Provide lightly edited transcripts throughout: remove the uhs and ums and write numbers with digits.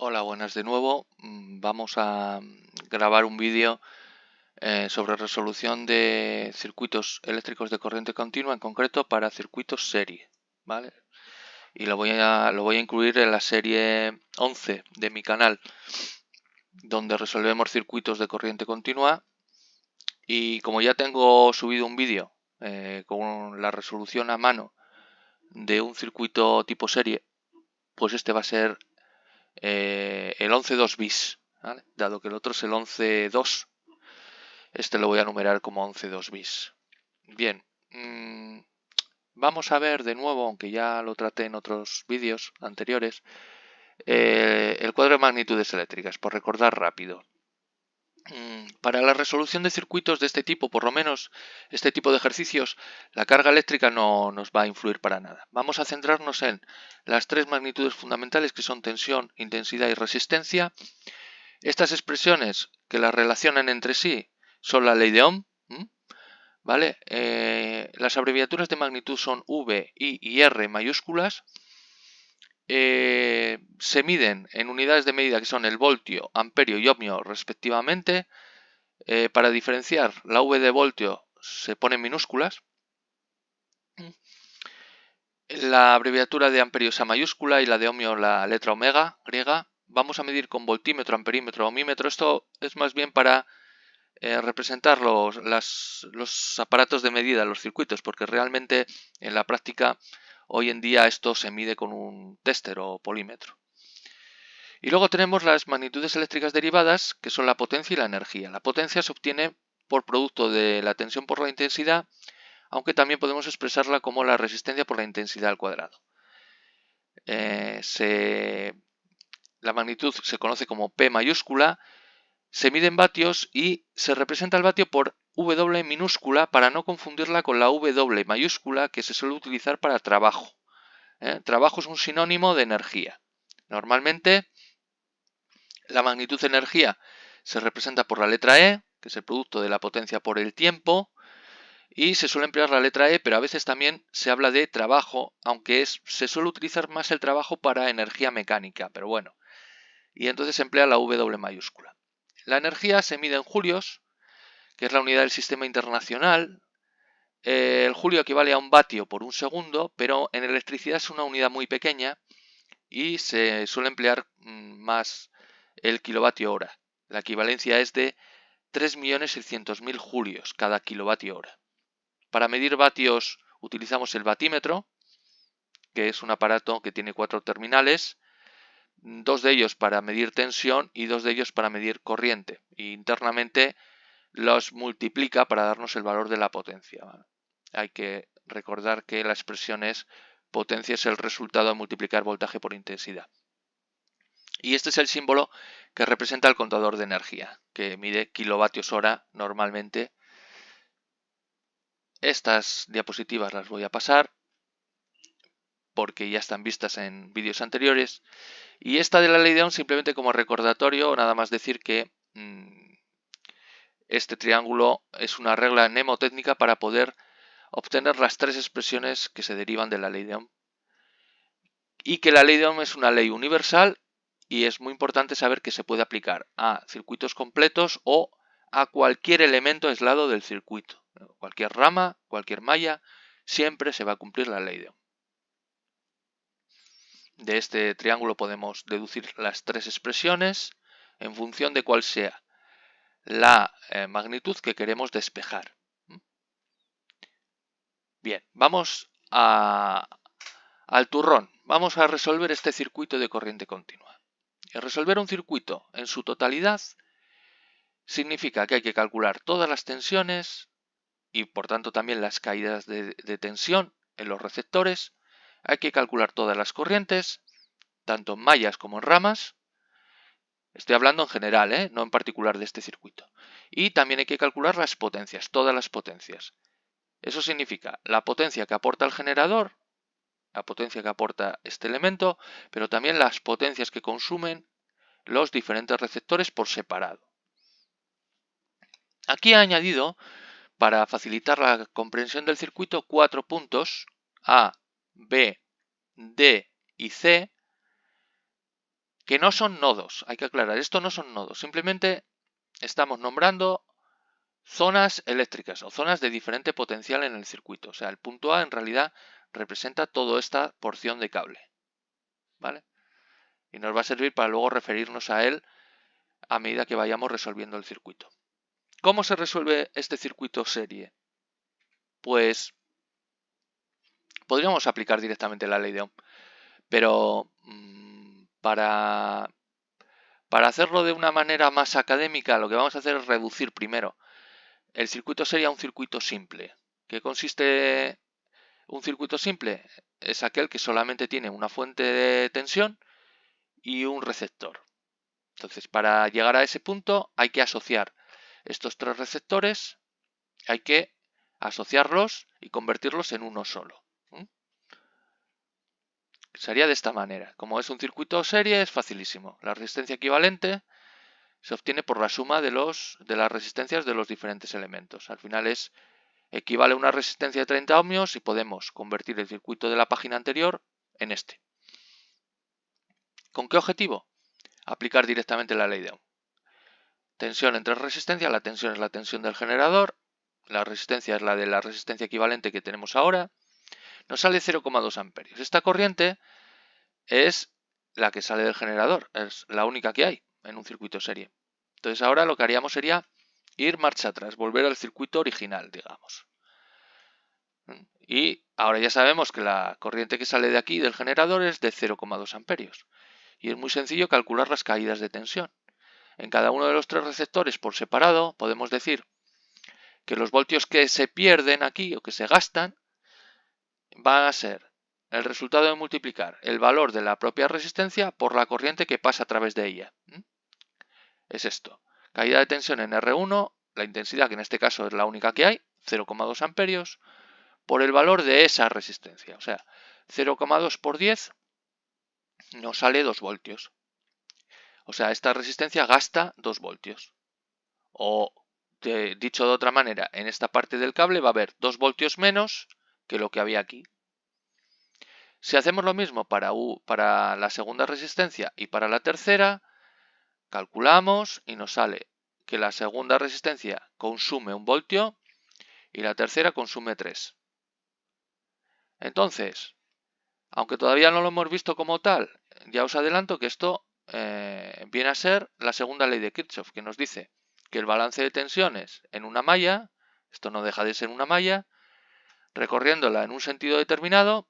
Hola, buenas de nuevo. Vamos a grabar un vídeo sobre resolución de circuitos eléctricos de corriente continua, en concreto para circuitos serie, ¿vale? Y lo voy a incluir en la serie 11 de mi canal, donde resolvemos circuitos de corriente continua. Y como ya tengo subido un vídeo con la resolución a mano de un circuito tipo serie, pues este va a ser el 11.2 bis, ¿vale? Dado que el otro es el 11.2, este lo voy a numerar como 11.2 bis. Bien, vamos a ver de nuevo, aunque ya lo traté en otros vídeos anteriores, el cuadro de magnitudes eléctricas, por recordar rápido. Para la resolución de circuitos de este tipo, por lo menos este tipo de ejercicios, la carga eléctrica no nos va a influir para nada. Vamos a centrarnos en las tres magnitudes fundamentales, que son tensión, intensidad y resistencia. Estas expresiones que las relacionan entre sí son la ley de Ohm, ¿vale? Las abreviaturas de magnitud son V, I y R mayúsculas. Se miden en unidades de medida que son el voltio, amperio y ohmio respectivamente. Para diferenciar, la V de voltio se pone en minúsculas. La abreviatura de amperio es A mayúscula y la de ohmio la letra omega griega. Vamos a medir con voltímetro, amperímetro, ohmímetro. Esto es más bien para representar los aparatos de medida, los circuitos, porque realmente en la práctica hoy en día esto se mide con un tester o polímetro. Y luego tenemos las magnitudes eléctricas derivadas, que son la potencia y la energía. La potencia se obtiene por producto de la tensión por la intensidad, aunque también podemos expresarla como la resistencia por la intensidad al cuadrado. La magnitud se conoce como P mayúscula, se mide en vatios y se representa el vatio por W minúscula para no confundirla con la W mayúscula que se suele utilizar para trabajo. Trabajo es un sinónimo de energía. Normalmente la magnitud de energía se representa por la letra E, que es el producto de la potencia por el tiempo, y se suele emplear la letra E, pero a veces también se habla de trabajo, aunque se suele utilizar más el trabajo para energía mecánica, pero bueno. Y entonces se emplea la W mayúscula. La energía se mide en julios, que es la unidad del sistema internacional. El julio equivale a un vatio por un segundo, pero en electricidad es una unidad muy pequeña y se suele emplear más el kilovatio hora. La equivalencia es de 3.600.000 julios cada kilovatio hora. Para medir vatios utilizamos el batímetro, que es un aparato que tiene 4 terminales, 2 de ellos para medir tensión y 2 de ellos para medir corriente. Y internamente los multiplica para darnos el valor de la potencia. Hay que recordar que la expresión es potencia es el resultado de multiplicar voltaje por intensidad. Y este es el símbolo que representa el contador de energía, que mide kilovatios hora normalmente. Estas diapositivas las voy a pasar porque ya están vistas en vídeos anteriores. Y esta de la ley de Ohm simplemente como recordatorio, nada más decir que este triángulo es una regla mnemotécnica para poder obtener las tres expresiones que se derivan de la ley de Ohm. Y que la ley de Ohm es una ley universal y es muy importante saber que se puede aplicar a circuitos completos o a cualquier elemento aislado del circuito. Cualquier rama, cualquier malla, siempre se va a cumplir la ley de Ohm. De este triángulo podemos deducir las tres expresiones en función de cuál sea la magnitud que queremos despejar. Bien, vamos al turrón. Vamos a resolver este circuito de corriente continua. Resolver un circuito en su totalidad significa que hay que calcular todas las tensiones y por tanto también las caídas de tensión en los receptores. Hay que calcular todas las corrientes, tanto en mallas como en ramas. Estoy hablando en general, no en particular de este circuito. Y también hay que calcular las potencias, todas las potencias. Eso significa la potencia que aporta el generador, la potencia que aporta este elemento, pero también las potencias que consumen los diferentes receptores por separado. Aquí he añadido, para facilitar la comprensión del circuito, 4 puntos A, B, D y C, que no son nodos. Hay que aclarar, esto no son nodos. Simplemente estamos nombrando zonas eléctricas o zonas de diferente potencial en el circuito. O sea, el punto A en realidad representa toda esta porción de cable, ¿vale? Y nos va a servir para luego referirnos a él a medida que vayamos resolviendo el circuito. ¿Cómo se resuelve este circuito serie? Pues podríamos aplicar directamente la ley de Ohm, pero para hacerlo de una manera más académica, lo que vamos a hacer es reducir primero. El circuito sería un circuito simple. ¿Qué consiste un circuito simple? Es aquel que solamente tiene una fuente de tensión y un receptor. Entonces, para llegar a ese punto hay que asociar estos tres receptores, hay que asociarlos y convertirlos en uno solo. Sería de esta manera. Como es un circuito serie, es facilísimo. La resistencia equivalente se obtiene por la suma de las resistencias de los diferentes elementos. Al final equivale a una resistencia de 30 ohmios y podemos convertir el circuito de la página anterior en este. ¿Con qué objetivo? Aplicar directamente la ley de Ohm. Tensión entre resistencias, la tensión es la tensión del generador, la resistencia es la de la resistencia equivalente que tenemos ahora, nos sale 0,2 amperios. Esta corriente es la que sale del generador, es la única que hay en un circuito serie. Entonces ahora lo que haríamos sería ir marcha atrás, volver al circuito original, digamos. Y ahora ya sabemos que la corriente que sale de aquí del generador es de 0,2 amperios. Y es muy sencillo calcular las caídas de tensión. En cada uno de los tres receptores por separado podemos decir que los voltios que se pierden aquí o que se gastan van a ser el resultado de multiplicar el valor de la propia resistencia por la corriente que pasa a través de ella. Es esto. Caída de tensión en R1, la intensidad que en este caso es la única que hay, 0,2 amperios, por el valor de esa resistencia. O sea, 0,2 por 10 nos sale 2 voltios. O sea, esta resistencia gasta 2 voltios. O, dicho de otra manera, en esta parte del cable va a haber 2 voltios menos que lo que había aquí. Si hacemos lo mismo para la segunda resistencia y para la tercera, calculamos y nos sale que la segunda resistencia consume 1 voltio y la tercera consume 3. Entonces, aunque todavía no lo hemos visto como tal, ya os adelanto que esto viene a ser la segunda ley de Kirchhoff, que nos dice que el balance de tensiones en una malla, esto no deja de ser una malla, recorriéndola en un sentido determinado,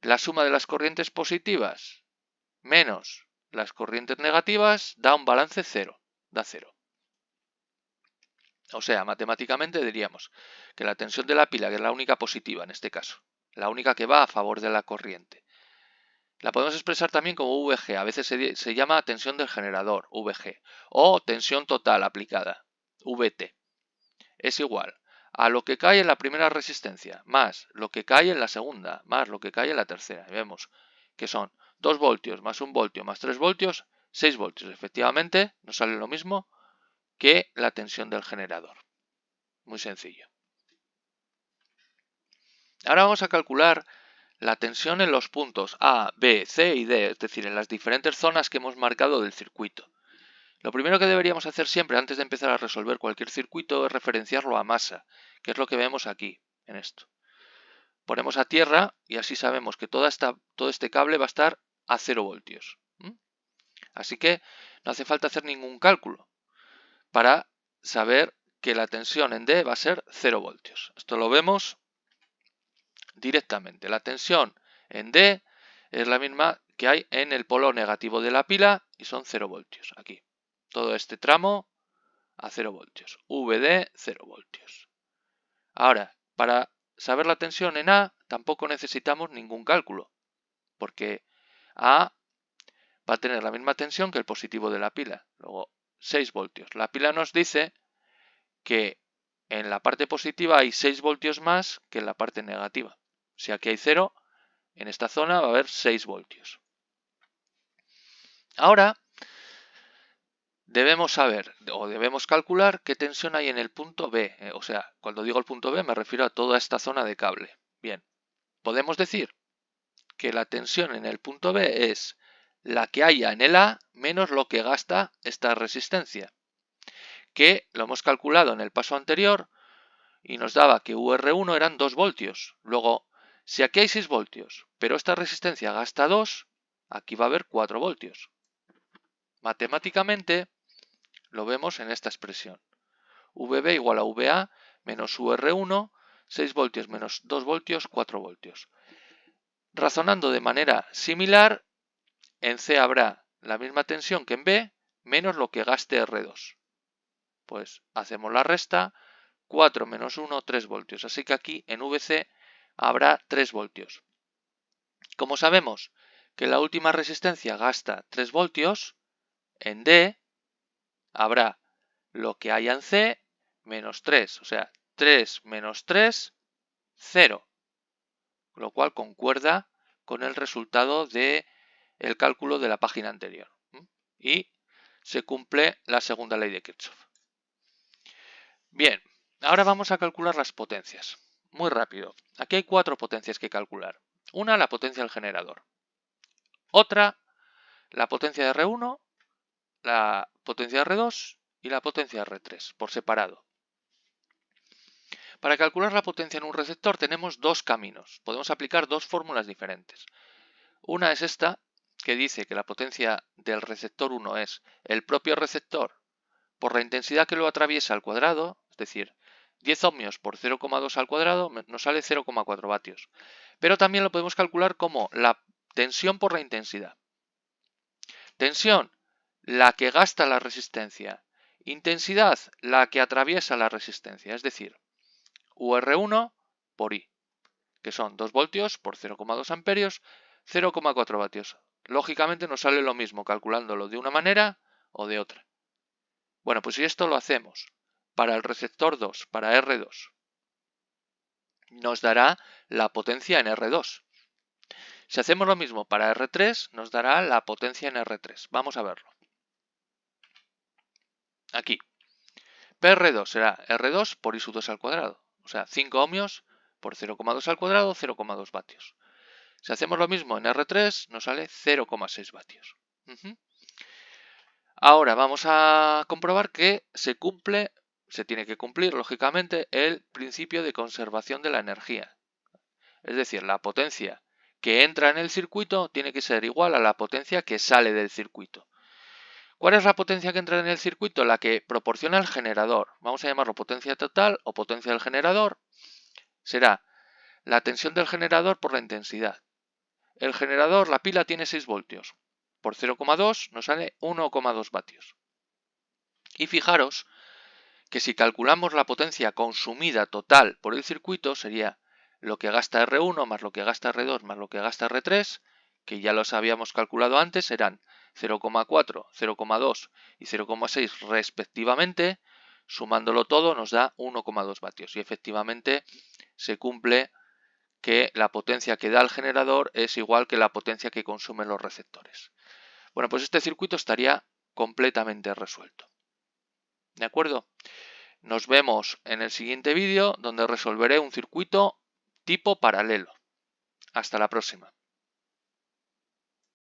la suma de las corrientes positivas menos las corrientes negativas da un balance cero, da cero. O sea, matemáticamente diríamos que la tensión de la pila, que es la única positiva en este caso, la única que va a favor de la corriente, la podemos expresar también como VG, a veces se llama tensión del generador, VG, o tensión total aplicada, VT. Es igual a lo que cae en la primera resistencia, más lo que cae en la segunda, más lo que cae en la tercera. Y vemos que son 2 voltios más 1 voltio más 3 voltios, 6 voltios. Efectivamente, nos sale lo mismo que la tensión del generador. Muy sencillo. Ahora vamos a calcular la tensión en los puntos A, B, C y D, es decir, en las diferentes zonas que hemos marcado del circuito. Lo primero que deberíamos hacer siempre antes de empezar a resolver cualquier circuito es referenciarlo a masa, que es lo que vemos aquí, en esto. Ponemos a tierra y así sabemos que todo este cable va a estar a 0 voltios. Así que no hace falta hacer ningún cálculo para saber que la tensión en D va a ser 0 voltios. Esto lo vemos directamente. La tensión en D es la misma que hay en el polo negativo de la pila y son 0 voltios. Aquí. Todo este tramo a 0 voltios. VD 0 voltios. Ahora, para saber la tensión en A tampoco necesitamos ningún cálculo, porque A va a tener la misma tensión que el positivo de la pila. Luego, 6 voltios. La pila nos dice que en la parte positiva hay 6 voltios más que en la parte negativa. Si aquí hay 0, en esta zona va a haber 6 voltios. Ahora debemos saber o debemos calcular qué tensión hay en el punto B. O sea, cuando digo el punto B me refiero a toda esta zona de cable. Bien, podemos decir que la tensión en el punto B es la que haya en el A menos lo que gasta esta resistencia, que lo hemos calculado en el paso anterior y nos daba que UR1 eran 2 voltios. Luego, si aquí hay 6 voltios, pero esta resistencia gasta 2, aquí va a haber 4 voltios. Matemáticamente lo vemos en esta expresión. VB igual a VA menos UR1, 6 voltios menos 2 voltios, 4 voltios. Razonando de manera similar, en C habrá la misma tensión que en B, menos lo que gaste R2. Pues hacemos la resta, 4 menos 1, 3 voltios. Así que aquí en VC habrá 3 voltios. Como sabemos que la última resistencia gasta 3 voltios, en D habrá lo que haya en C menos 3. O sea, 3 menos 3, 0. Lo cual concuerda con el resultado del cálculo de la página anterior. Y se cumple la segunda ley de Kirchhoff. Bien, ahora vamos a calcular las potencias. Muy rápido. Aquí hay 4 potencias que calcular. Una, la potencia del generador. Otra, la potencia de R1, la potencia de R2 y la potencia de R3, por separado. Para calcular la potencia en un receptor tenemos dos caminos. Podemos aplicar dos fórmulas diferentes. Una es esta, que dice que la potencia del receptor 1 es el propio receptor por la intensidad que lo atraviesa al cuadrado, es decir, 10 ohmios por 0,2 al cuadrado nos sale 0,4 vatios. Pero también lo podemos calcular como la tensión por la intensidad. Tensión, la que gasta la resistencia. Intensidad, la que atraviesa la resistencia, es decir, UR1 por I, que son 2 voltios por 0,2 amperios, 0,4 vatios. Lógicamente nos sale lo mismo calculándolo de una manera o de otra. Bueno, pues si esto lo hacemos para el receptor 2, para R2, nos dará la potencia en R2. Si hacemos lo mismo para R3, nos dará la potencia en R3. Vamos a verlo. Aquí. PR2 será R2 por I sub 2 al cuadrado. O sea, 5 ohmios por 0,2 al cuadrado, 0,2 vatios. Si hacemos lo mismo en R3, nos sale 0,6 vatios. Ahora vamos a comprobar que se tiene que cumplir, lógicamente, el principio de conservación de la energía. Es decir, la potencia que entra en el circuito tiene que ser igual a la potencia que sale del circuito. ¿Cuál es la potencia que entra en el circuito? La que proporciona el generador. Vamos a llamarlo potencia total o potencia del generador. Será la tensión del generador por la intensidad. El generador, la pila, tiene 6 voltios. Por 0,2 nos sale 1,2 vatios. Y fijaros que si calculamos la potencia consumida total por el circuito sería lo que gasta R1 más lo que gasta R2 más lo que gasta R3, que ya los habíamos calculado antes, serán 0,4, 0,2 y 0,6 respectivamente. Sumándolo todo nos da 1,2 vatios y efectivamente se cumple que la potencia que da el generador es igual que la potencia que consumen los receptores. Bueno, pues este circuito estaría completamente resuelto. ¿De acuerdo? Nos vemos en el siguiente vídeo donde resolveré un circuito tipo paralelo. Hasta la próxima.